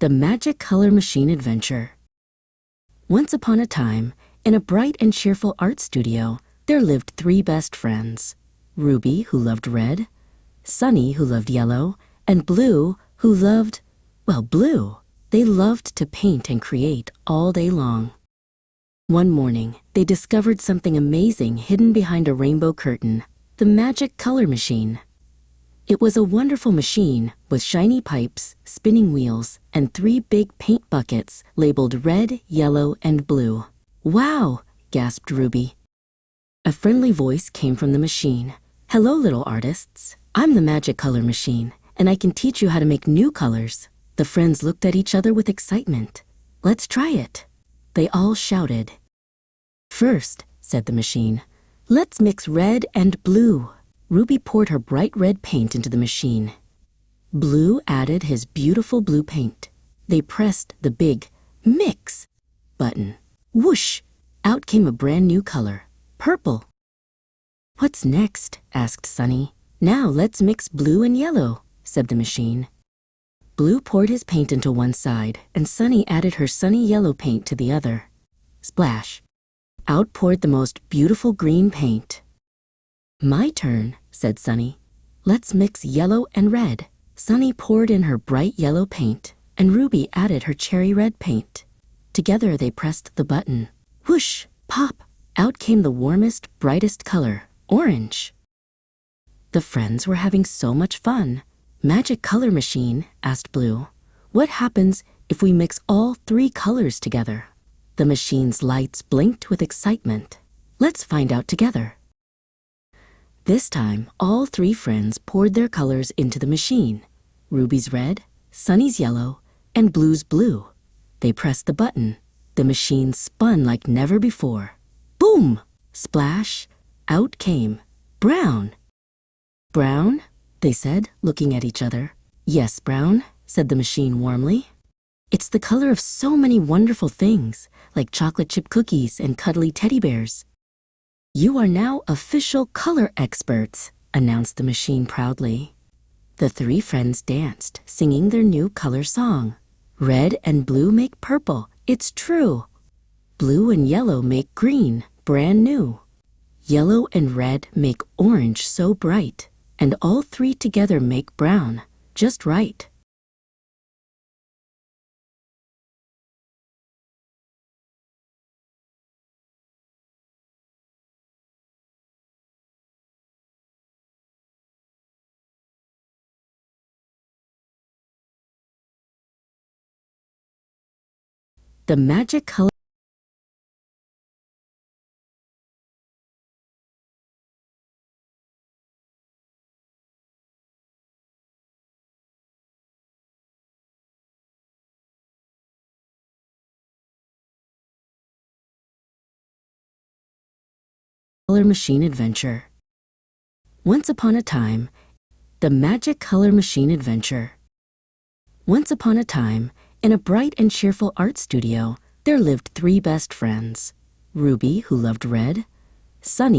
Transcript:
The Magic Color Machine Adventure. Once upon a time, in a bright and cheerful art studio, there lived three best friends. Ruby, who loved red, Sunny, who loved yellow, and Blue, who loved, blue. They loved to paint and create all day long. One morning, they discovered something amazing hidden behind a rainbow curtain, the Magic Color Machine. It was a wonderful machine with shiny pipes, spinning wheels, and three big paint buckets labeled red, yellow, and blue. "Wow!" gasped Ruby. A friendly voice came from the machine. "Hello, little artists. I'm the Magic Color Machine, and I can teach you how to make new colors." The friends looked at each other with excitement. "Let's try it!" They all shouted. "First," said the machine, "let's mix red and blue." Ruby poured her bright red paint into the machine. Blue added his beautiful blue paint. They pressed the big "Mix" button. Whoosh! Out came a brand new color, purple. "What's next?" asked Sunny. "Now let's mix blue and yellow," said the machine. Blue poured his paint into one side, and Sunny added her sunny yellow paint to the other. Splash! Out poured the most beautiful green paint. "My turn," said Sunny. "Let's mix yellow and red." Sunny poured in her bright yellow paint, and Ruby added her cherry red paint. Together they pressed the button. Whoosh! Pop! Out came the warmest, brightest color, orange. The friends were having so much fun. "Magic Color Machine," asked Blue, "what happens if we mix all three colors together?" The machine's lights blinked with excitement. "Let's find out together." This time, all three friends poured their colors into the machine. Ruby's red, Sunny's yellow, and Blue's blue. They pressed the button. The machine spun like never before. Boom! Splash! Out came brown. "Brown?" they said, looking at each other. "Yes, brown," said the machine warmly. "It's the color of so many wonderful things, like chocolate chip cookies and cuddly teddy bears." "You are now official color experts," announced the machine proudly. The three friends danced, singing their new color song. "Red and blue make purple, it's true. Blue and yellow make green, brand new. Yellow and red make orange so bright, and all three together make brown, just right." The Magic Color Machine Adventure. Once upon a time, the Magic Color Machine Adventure. Once upon a time, in a bright and cheerful art studio, there lived three best friends. Ruby, who loved red, Sunny,